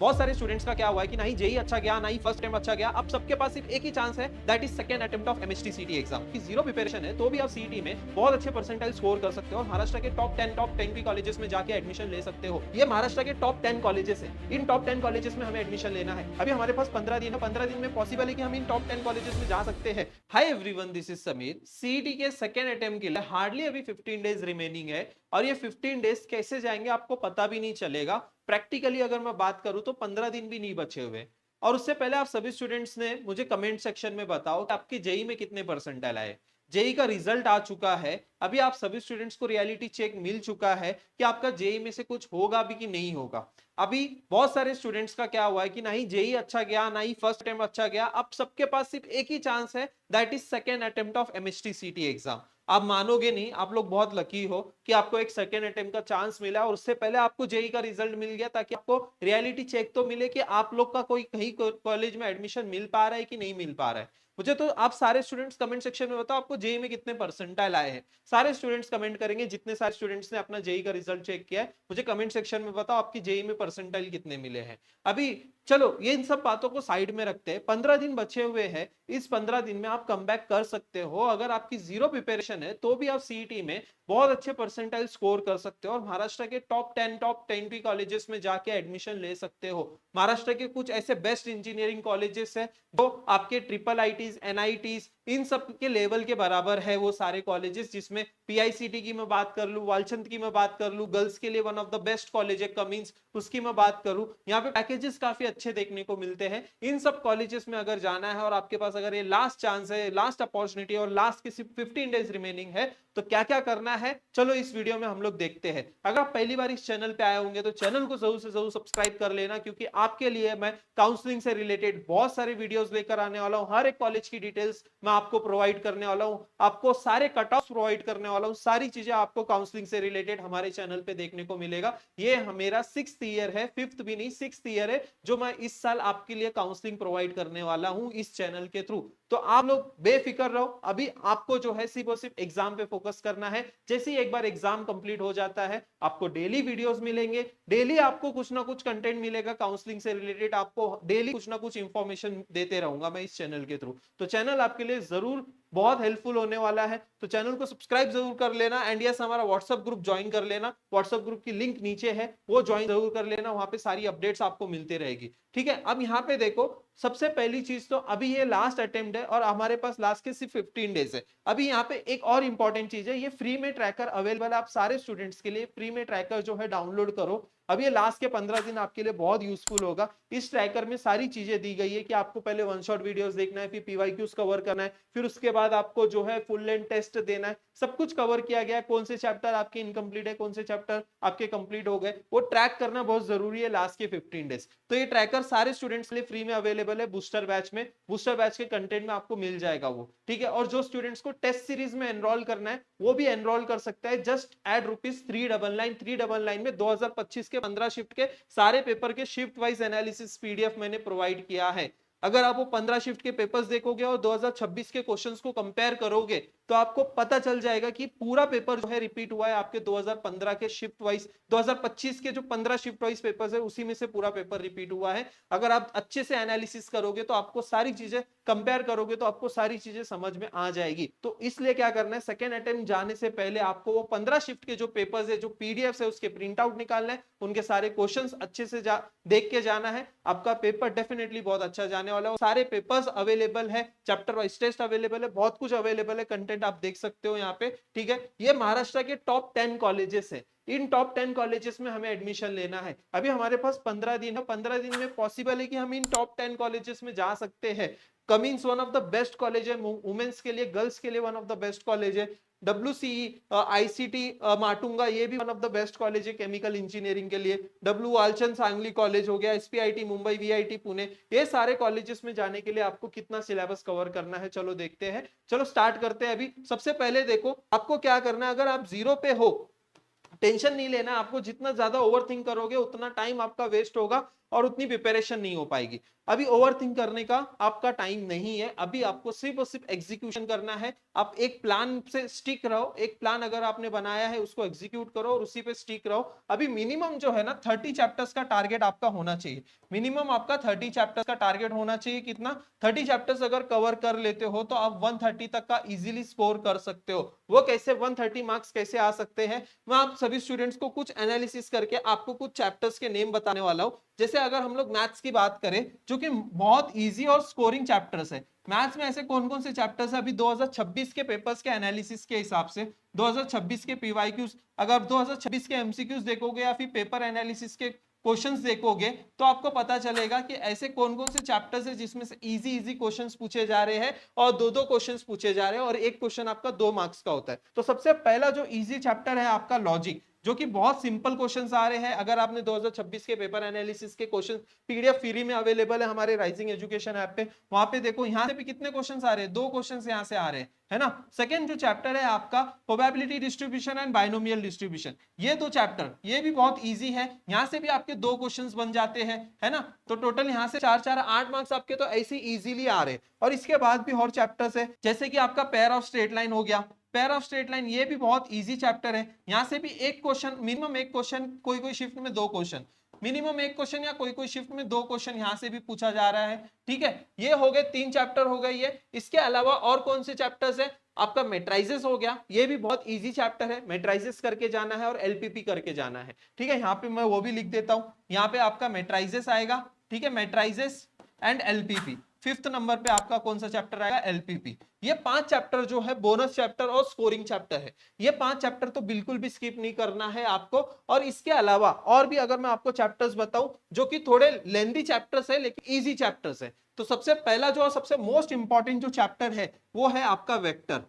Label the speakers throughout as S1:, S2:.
S1: बहुत सारे स्टूडेंट्स का क्या हुआ है कि नहीं जेई अच्छा गया, नहीं फर्स्ट अटेम्प्ट अच्छा गया। अब सबके पास सिर्फ एक ही चांस है, that is second attempt of MST सीटी एग्जाम की जीरो प्रिपरेशन है तो भी आप सीटी में बहुत अच्छे परसेंटाइल स्कोर कर सकते हो और महाराष्ट्र के टॉप 10 की कॉलेजेस में जाके एडमिशन ले सकते हो। ये महाराष्ट्र के टॉप 10 कॉलेजेस है, इन टॉप 10 कॉलेजेस में हमें एडमिशन लेना है। अभी हमारे पास 15 दिन है, 15 दिन में पॉसिबल है कि हम इन टॉप 10 कॉलेजेस में जा सकते हैं। Hi everyone, this is Sameer. सीटी के सेकंड अटेम्प्ट के लिए हार्डली अभी 15 डेज रिमेनिंग है और ये 15 डेज कैसे जाएंगे आपको पता भी नहीं चलेगा। प्रैक्टिकली अगर मैं बात करूं तो 15 दिन भी नहीं बचे हुए। और उससे पहले आप सभी स्टूडेंट्स ने मुझे कमेंट सेक्शन में बताओ कि आपके जेई में कितने परसेंटाइल आए। जेई का रिजल्ट आ चुका है, अभी आप सभी स्टूडेंट्स को रियलिटी चेक मिल चुका है कि आपका जेई में से कुछ होगा भी कि नहीं होगा। अभी बहुत सारे स्टूडेंट्स का क्या हुआ है कि नहीं जेई अच्छा गया, नहीं फर्स्ट अटेम्प्ट अच्छा गया। अब सबके पास सिर्फ एक ही चांस है, that is second attempt of MST सीटी एग्जाम। आप मानोगे नहीं, आप लोग बहुत लकी हो कि आपको एक सेकेंड अटेम्प्ट का चांस मिला और उससे पहले आपको जेई का रिजल्ट मिल गया, ताकि आपको रियलिटी चेक तो मिले कि आप लोग का कोई कहीं कॉलेज में एडमिशन मिल पा रहा है कि नहीं मिल पा रहा है। मुझे तो आप सारे स्टूडेंट्स कमेंट सेक्शन में बताओ आपको जेई में कितने परसेंटाइल आए हैं। सारे स्टूडेंट्स कमेंट करेंगे, जितने सारे स्टूडेंट्स ने अपना जेई का रिजल्ट चेक किया है मुझे कमेंट सेक्शन में बताओ आपकी जेई में परसेंटाइल कितने मिले हैं। अभी चलो ये इन सब बातों को साइड में रखते हैं, 15 दिन बचे हुए हैं। इस 15 दिन में आप कम बैक कर सकते हो। अगर आपकी जीरो प्रिपरेशन है तो भी आप सीईटी में बहुत अच्छे परसेंटाइल स्कोर कर सकते हो और महाराष्ट्र के टॉप 10 कॉलेजेस में जाके एडमिशन ले सकते हो। महाराष्ट्र के कुछ ऐसे बेस्ट इंजीनियरिंग कॉलेजेस है जो आपके ट्रिपल आईटीज, एनआईटीज, इन सब के लेवल के बराबर है वो सारे कॉलेजेस, जिसमें पीआईसीटी की मैं बात कर लूं, वालचंद की मैं बात कर लूं, गर्ल्स के लिए one of the best college है कमिंस, उसकी मैं बात करूं। यहाँ पे पैकेजेस काफी अच्छे देखने को मिलते हैं। इन सब कॉलेजेस में अगर जाना है और आपके पास अगर ये लास्ट चांस है, लास्ट अपॉर्चुनिटी और लास्ट के सिर्फ 15 डेज रिमेनिंग है, तो क्या क्या करना है चलो इस वीडियो में हम लोग देखते हैं। अगर आप पहली बार इस चैनल पे आए होंगे तो चैनल को जरूर से जरूर सब्सक्राइब कर लेना, क्योंकि आपके लिए मैं काउंसलिंग से रिलेटेड बहुत सारे वीडियोस लेकर आने वाला हूं। हर एक कॉलेज की डिटेल्स मैं आपको प्रोवाइड करने वाला हूं, आपको सारे कट ऑफ प्रोवाइड करने वाला हूं। सारी चीजें आपको काउंसलिंग से रिलेटेड हमारे चैनल पे देखने को मिलेगा। ये मेरा 6th ईयर है, 5th भी नहीं 6th ईयर है जो मैं इस साल आपके लिए काउंसलिंग प्रोवाइड करने वाला हूं इस चैनल के थ्रू। तो आप लोग बेफिक्र रहो, अभी आपको जो है सिर्फ और सिर्फ एग्जाम पे फोकस करना है। जैसे ही एक बार एग्जाम कंप्लीट हो जाता है आपको डेली वीडियोस मिलेंगे, डेली आपको कुछ ना कुछ कंटेंट मिलेगा काउंसलिंग से रिलेटेड, आपको डेली कुछ ना कुछ इंफॉर्मेशन देते रहूंगा मैं इस चैनल के थ्रू। तो चैनल आपके लिए जरूर बहुत हेल्पफुल होने वाला है, तो चैनल को सब्सक्राइब जरूर कर लेना एंड यस हमारा व्हाट्सएप ग्रुप ज्वाइन कर लेना। व्हाट्सएप ग्रुप की लिंक नीचे है, वो ज्वाइन जरूर कर लेना, वहां पे सारी अपडेट्स आपको मिलती रहेगी। ठीक है, अब यहाँ पे देखो सबसे पहली चीज तो अभी ये लास्ट अटेम्प्ट है और हमारे पास लास्ट के सिर्फ 15 डेज है। अभी यहाँ पे एक और इंपॉर्टेंट चीज है, ये फ्री में ट्रैकर अवेलेबल है आप सारे स्टूडेंट्स के लिए। फ्री में ट्रैकर जो है डाउनलोड करो। अब ये लास्ट के 15 दिन आपके लिए बहुत यूजफुल होगा। इस ट्रैकर में सारी चीजें दी गई है कि आपको पहले वन शॉट वीडियोस देखना है, फिर पीवाईक्यूज कवर करना है, फिर उसके बाद आपको जो है फुल लेंथ टेस्ट देना है। सब कुछ कवर किया गया है, कौन से चैप्टर आपके इनकम्प्लीट है, कौन से चैप्टर आपके कंप्लीट हो गए, वो ट्रैक करना बहुत जरूरी है लास्ट के 15 डेज। तो ये ट्रैकर सारे स्टूडेंट्स के लिए फ्री में अवेलेबल है बूस्टर बैच में। बूस्टर बैच के कंटेंट में आपको मिल जाएगा वो। ठीक है, और जो स्टूडेंट्स को टेस्ट सीरीज में एनरोल करना है वो भी एनरोल कर सकता है। जस्ट एड ₹399 में 2025 के 15 शिफ्ट के सारे पेपर के शिफ्ट वाइज एनालिसिस पीडीएफ मैंने प्रोवाइड किया है। अगर आप वो 15 शिफ्ट के पेपर्स देखोगे और 2026 के क्वेश्चंस को कंपेयर करोगे तो आपको पता चल जाएगा कि पूरा पेपर जो है रिपीट हुआ है आपके 2015 के शिफ्ट वाइज। 2025 के जो 15 शिफ्ट वाइज पेपर्स है उसी में से पूरा पेपर रिपीट हुआ है। अगर आप अच्छे से एनालिसिस करोगे तो आपको सारी चीजें कंपेयर करोगे तो आपको सारी चीजें समझ में आ जाएगी। तो इसलिए क्या करना है, सेकेंड अटेम्प्ट जाने से पहले आपको वो 15 शिफ्ट के जो पेपर्स है, जो पीडीएफ है, उसके प्रिंट आउट निकालना है, उनके सारे क्वेश्चंस अच्छे से देख के जाना है। आपका पेपर डेफिनेटली बहुत अच्छा जाने वाला है। सारे पेपर्स अवेलेबल है, चैप्टर वाइज टेस्ट अवेलेबल है, बहुत कुछ अवेलेबल है, कंटेंट आप देख सकते हो यहाँ पे। ठीक है, ये महाराष्ट्र के टॉप 10 कॉलेजेस है, इन टॉप 10 कॉलेजेस में हमें एडमिशन लेना है। अभी हमारे पास 15 दिन है, 15 दिन में पॉसिबल है कि हम इन टॉप 10 कॉलेजेस में जा सकते हैं। Cummins one of the best college है, वुमेन्स के लिए, गर्ल्स के लिए one of the best college है। डब्ल्यूसीई, आईसीटी माटुंगा, ये भी one of the best college है केमिकल इंजीनियरिंग के लिए। डब्ल्यू वालचंद सांगली कॉलेज हो गया, एसपीआईटी मुंबई, वीआईटी पुणे, ये सारे कॉलेजेस में जाने के लिए आपको कितना सिलेबस कवर करना है चलो देखते हैं। चलो स्टार्ट करते हैं। अभी सबसे पहले देखो आपको क्या करना है, अगर आप जीरो पे हो टेंशन नहीं लेना, आपको जितना ज्यादा ओवरथिंक करोगे उतना टाइम आपका वेस्ट होगा। और उतनी प्रिपरेशन नहीं हो पाएगी। अभी ओवरथिंक करने का आपका टाइम नहीं है, अभी आपको सिर्फ और सिर्फ एग्जीक्यूशन करना है। आप एक प्लान से स्टिक रहो, एक प्लान अगर आपने बनाया है उसको एग्जीक्यूट करो और उसी पे स्टिक रहो। अभी मिनिमम जो है ना 30 चैप्टर्स का टारगेट आपका होना चाहिए, मिनिमम आपका 30 चैप्टर्स का टारगेट होना चाहिए। कितना? 30 चैप्टर्स अगर कवर कर लेते हो तो आप 130 तक का इजीली स्कोर कर सकते हो। वो कैसे 130 मार्क्स कैसे आ सकते हैं, मैं आप सभी स्टूडेंट्स को कुछ एनालिसिस करके आपको कुछ चैप्टर्स के नेम बताने वाला हूं। जैसे अगर हम लोग मैथ्स की बात करें जो कि बहुत इजी और स्कोरिंग चैप्टर्स है, मैथ्स में ऐसे कौन कौन से चैप्टर्स है अभी 2026 के पेपर्स के एनालिसिस के हिसाब से, 2026 के पीवाईक्यूज, अगर 2026 के एमसीक्यूज देखोगे या फिर पेपर एनालिसिस के क्वेश्चंस देखोगे तो आपको पता चलेगा कि ऐसे कौन कौन से चैप्टर्स है जिसमें से इजी इजी क्वेश्चंस पूछे जा रहे हैं और दो दो क्वेश्चंस पूछे जा रहे हैं और एक क्वेश्चन आपका 2 मार्क्स का होता है। तो सबसे पहला जो इजी चैप्टर है आपका लॉजिक, जो कि बहुत सिंपल क्वेश्चंस आ रहे हैं। अगर आपने 2026 के पेपर एनालिसिस के क्वेश्चन पीडीएफ फ्री में अवेलेबल है हमारे राइजिंग एजुकेशन ऐप पे, वहां पे देखो यहां से भी कितने क्वेश्चंस आ रहे हैं, 2 क्वेश्चंस यहां से आ रहे हैं, है ना। सेकंड जो चैप्टर है आपका probability distribution and binomial distribution, ये 2 चैप्टर ये भी बहुत इजी है, यहां से भी आपके 2 क्वेश्चंस बन जाते हैं, है ना। तो टोटल यहां से 4 4 8 मार्क्स आपके तो ऐसे इजीली आ रहे हैं। और इसके बाद भी और चैप्टर्स है, जैसे कि आपका पेयर ऑफ स्ट्रेट लाइन हो गया, पेयर ऑफ स्ट्रेट लाइन ये भी बहुत इजी चैप्टर है। यहां से भी एक क्वेश्चन, मिनिमम एक क्वेश्चन, कोई कोई शिफ्ट में 2 क्वेश्चन, मिनिमम एक क्वेश्चन या कोई कोई शिफ्ट में 2 क्वेश्चन यहां से भी पूछा जा रहा है। ठीक है, ये हो गए 3 चैप्टर हो गए ये। इसके अलावा और कौन से चैप्टर्स है, आपका मेट्राइजेस हो गया, ये भी बहुत इजी चैप्टर है, मेट्राइजेस करके जाना है और एलपीपी करके जाना है। ठीक है, यहाँ पे मैं वो भी लिख देता हूं, यहाँ पे आपका मेट्राइजेस आएगा। ठीक है, मेट्राइजेस एंड एलपीपी। 5th नंबर पे आपका कौन सा चैप्टर आएगा, एलपीपी। ये 5 चैप्टर जो है बोनस चैप्टर और स्कोरिंग चैप्टर है, ये 5 चैप्टर तो बिल्कुल भी स्किप नहीं करना है आपको। और इसके अलावा और भी अगर मैं आपको चैप्टर्स बताऊं जो कि थोड़े लेंथी चैप्टर्स है लेकिन इजी चैप्टर्स है, तो सबसे पहला जो सबसे मोस्ट इंपॉर्टेंट जो चैप्टर है वो है आपका वेक्टर।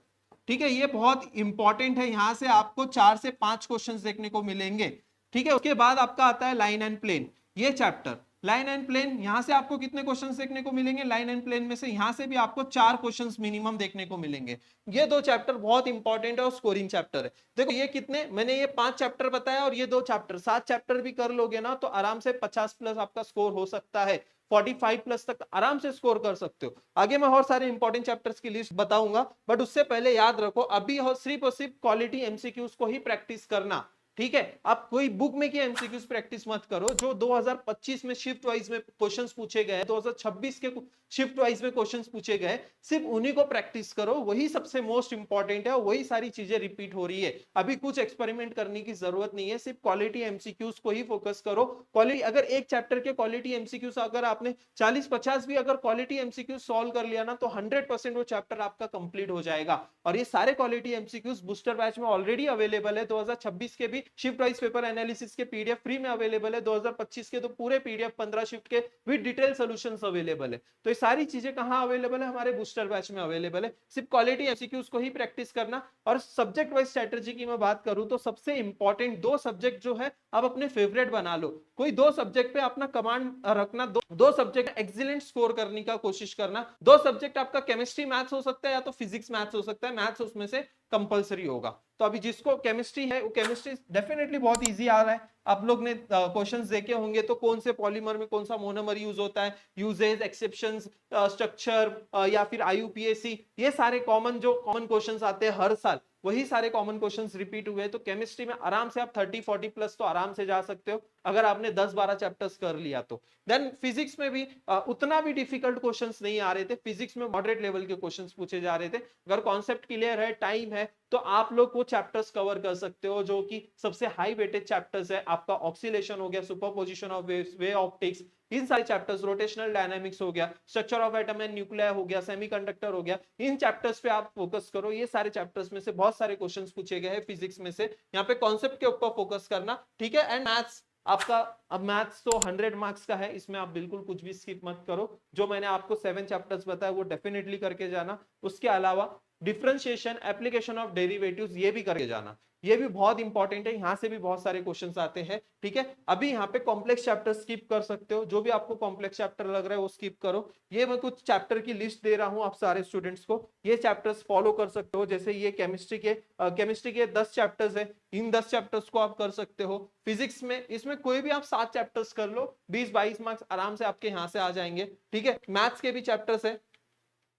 S1: ठीक है, ये बहुत इंपॉर्टेंट है, यहां से आपको 4 से 5 क्वेश्चंस देखने को मिलेंगे। ठीक है, उसके बाद आपका आता है लाइन एंड प्लेन, ये चैप्टर लाइन एंड प्लेन, यहां से आपको कितने क्वेश्चंस देखने को मिलेंगे, लाइन एंड प्लेन में से यहां से भी आपको 4 क्वेश्चंस मिनिमम देखने को मिलेंगे। ये 2 चैप्टर बहुत इंपॉर्टेंट है और स्कोरिंग चैप्टर है। देखो ये कितने, मैंने ये 5 चैप्टर बताया और ये 2 चैप्टर, 7 चैप्टर भी कर लोगे ना तो आराम से 50 प्लस आपका स्कोर हो सकता है, 45 प्लस तक आराम से स्कोर कर सकते हो। आगे मैं और सारे इंपॉर्टेंट चैप्टर्स की लिस्ट बताऊंगा, बट उससे पहले याद रखो अभी सिर्फ और सिर्फ क्वालिटी एमसीक्यूज को ही प्रैक्टिस करना। ठीक है, आप कोई बुक में की एमसीक्यूज प्रैक्टिस मत करो, जो 2025 में शिफ्ट वाइज में क्वेश्चंस पूछे गए, 2026 के शिफ्ट वाइज में क्वेश्चंस पूछे गए, सिर्फ उन्हीं को प्रैक्टिस करो, वही सबसे मोस्ट इंपॉर्टेंट है और वही सारी चीजें रिपीट हो रही है। अभी कुछ एक्सपेरिमेंट करने की जरूरत नहीं है, सिर्फ क्वालिटी एमसीक्यूज को ही फोकस करो। क्वालिटी, अगर एक चैप्टर के क्वालिटी एमसीक्यूज अगर आपने 40-50 भी अगर क्वालिटी एमसीक्यूज सॉल्व कर लिया ना तो 100% वो चैप्टर आपका कंप्लीट हो जाएगा। और ये सारे क्वालिटी एमसीक्यूज बूस्टर बैच में ऑलरेडी अवेलेबल है, 2026 के भी शिफ्ट वाइज पेपर एनालिसिस के पीडीएफ फ्री में अवेलेबल है, 2025 के तो पूरे पीडीएफ 15 शिफ्ट के विद डिटेल सॉल्यूशंस अवेलेबल है। तो ये सारी चीजें कहां अवेलेबल है, हमारे बूस्टर बैच में अवेलेबल है। सिर्फ क्वालिटी एमसीक्यूज को ही प्रैक्टिस करना। और सब्जेक्ट वाइज स्ट्रेटजी की मैं बात करूं तो सबसे इंपॉर्टेंट 2 सब्जेक्ट जो है आप अपने फेवरेट बना लो, कोई 2 सब्जेक्ट पे अपना कमांड रखना, दो सब्जेक्ट एक्सीलेंट स्कोर करने का कोशिश करना। 2 सब्जेक्ट आपका केमिस्ट्री मैथ्स हो सकता है या तो फिजिक्स मैथ्स हो सकता है, मैथ्स उसमें से कंपलसरी होगा। तो अभी जिसको केमिस्ट्री है वो केमिस्ट्री डेफिनेटली बहुत इजी आ रहा है, आप लोग ने क्वेश्चंस देखे होंगे तो कौन से पॉलीमर में कौन सा मोनोमर यूज होता है, यूजेज, एक्सेप्शंस, स्ट्रक्चर या फिर आईयूपीएसी, ये सारे कॉमन जो कॉमन क्वेश्चंस आते हैं हर साल, वही सारे कॉमन क्वेश्चंस रिपीट हुए। तो केमिस्ट्री में आराम से आप 30-40 प्लस तो आराम से जा सकते हो अगर आपने 10-12 चैप्टर्स कर लिया तो। देन फिजिक्स में भी उतना भी डिफिकल्ट क्वेश्चंस नहीं आ रहे थे, फिजिक्स में मॉडरेट लेवल के क्वेश्चंस पूछे जा रहे थे। अगर कॉन्सेप्ट क्लियर है, टाइम है, तो आप लोग वो चैप्टर्स कवर कर सकते हो जो कि सबसे हाई वेटेज चैप्टर्स है। आपका ऑक्सीलेशन हो गया, superposition of waves, wave optics, इन सारे चैप्टर्स, रोटेशनल डायनामिक्स हो गया, structure of atom and nuclear हो गया, सेमीकंडक्टर हो गया, इन चैप्टर्स पे आप फोकस करो। ये सारे चैप्टर्स में से बहुत सारे क्वेश्चंस पूछे गए हैं फिजिक्स में से, यहाँ पे कॉन्सेप्ट के ऊपर फोकस करना। ठीक है, एंड मैथ्स आपका, अब मैथ्स तो 100 मार्क्स का है, इसमें आप बिल्कुल कुछ भी स्किप मत करो। जो मैंने आपको 7 चैप्टर्स बताया वो डेफिनेटली करके जाना। उसके अलावा डिफरेंशिएशन, एप्लीकेशन ऑफ डेरिवेटिव्स, ये भी करके जाना, ये भी बहुत इंपॉर्टेंट है, यहां से भी बहुत सारे क्वेश्चंस आते हैं। ठीक है, अभी यहाँ पे कॉम्प्लेक्स चैप्टर स्किप कर सकते हो, जो भी आपको कॉम्प्लेक्स चैप्टर लग रहा है वो स्किप करो। ये मैं कुछ चैप्टर की लिस्ट दे रहा हूं आप सारे स्टूडेंट्स को, ये चैप्टर्स फॉलो कर सकते हो। जैसे ये केमिस्ट्री के 10 चैप्टर्स है, इन 10 चैप्टर्स को आप कर सकते हो। फिजिक्स में, इसमें कोई भी आप 7 चैप्टर्स कर लो, 20-22 मार्क्स आराम से आपके यहाँ से आ जाएंगे। ठीक है, मैथ्स के भी चैप्टर्स है,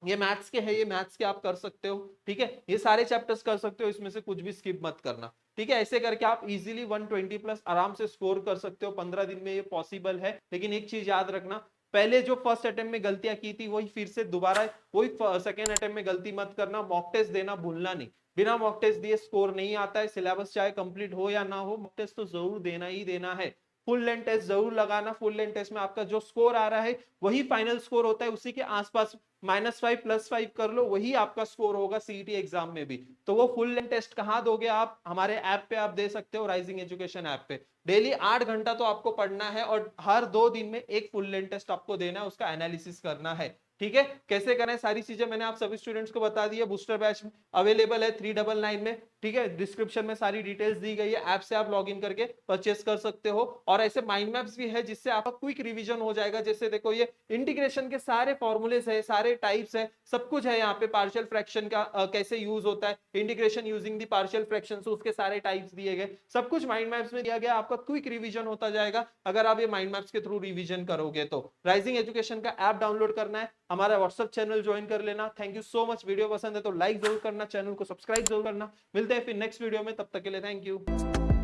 S1: ये मैथ्स के है, ये मैथ्स के आप कर सकते हो। ठीक है, ये सारे चैप्टर्स कर सकते हो, इसमें से कुछ भी स्किप मत करना। ठीक है, ऐसे करके आप इजीली 120 प्लस आराम से स्कोर कर सकते हो। 15 दिन में ये पॉसिबल है, लेकिन एक चीज याद रखना, पहले जो फर्स्ट अटेम्प्ट में गलतियां की थी वही फिर से दोबारा वही सेकेंड अटेम्प्ट में गलती मत करना। मॉक टेस्ट देना भूलना नहीं, बिना मॉक टेस्ट दिए स्कोर नहीं आता है। सिलेबस चाहे कंप्लीट हो या ना हो, मॉक टेस्ट तो जरूर देना ही देना है। फुल लेंथ टेस्ट जरूर लगाना, फुल लेंथ टेस्ट में आपका जो स्कोर आ रहा है वही फाइनल स्कोर होता है, उसी के आसपास -5 +5 कर लो, वही आपका स्कोर होगा सीईटी एग्जाम में भी। तो वो फुल लेंथ टेस्ट कहाँ दोगे आप? हमारे ऐप पे आप दे सकते हो, राइजिंग एजुकेशन ऐप पे। डेली 8 घंटा तो आपको पढ़ना है और हर 2 दिन में एक फुल लेंथ टेस्ट आपको देना है, उसका एनालिसिस करना है। ठीक है, कैसे करें सारी चीजें मैंने आप सभी स्टूडेंट्स को बता दी है। बूस्टर बैच अवेलेबल है 399 में। ठीक है, डिस्क्रिप्शन में सारी डिटेल्स दी गई है, ऐप से आप लॉग इन करके परचेस कर सकते हो। और ऐसे माइंड मैप्स भी है जिससे आपका क्विक रिवीजन हो जाएगा। जैसे देखो, ये इंटीग्रेशन के सारे फॉर्मूलेस है, सारे टाइप्स है, सब कुछ है यहाँ पे। पार्शियल फ्रैक्शन का कैसे यूज होता है, integration using the partial fraction, उसके सारे टाइप्स दिए गए, सब कुछ माइंड मैप्स में दिया गया। आपका क्विक रिवीजन होता जाएगा अगर आप ये माइंड मैप्स के थ्रू रिवीजन करोगे तो। राइजिंग एजुकेशन का ऐप डाउनलोड करना है, हमारा व्हाट्सएप चैनल ज्वाइन कर लेना। Thank you so much. Video पसंद है तो लाइक जरूर करना, चैनल को सब्सक्राइब जरूर करना। मिलते हैं फिर नेक्स्ट वीडियो में, तब तक के लिए थैंक यू।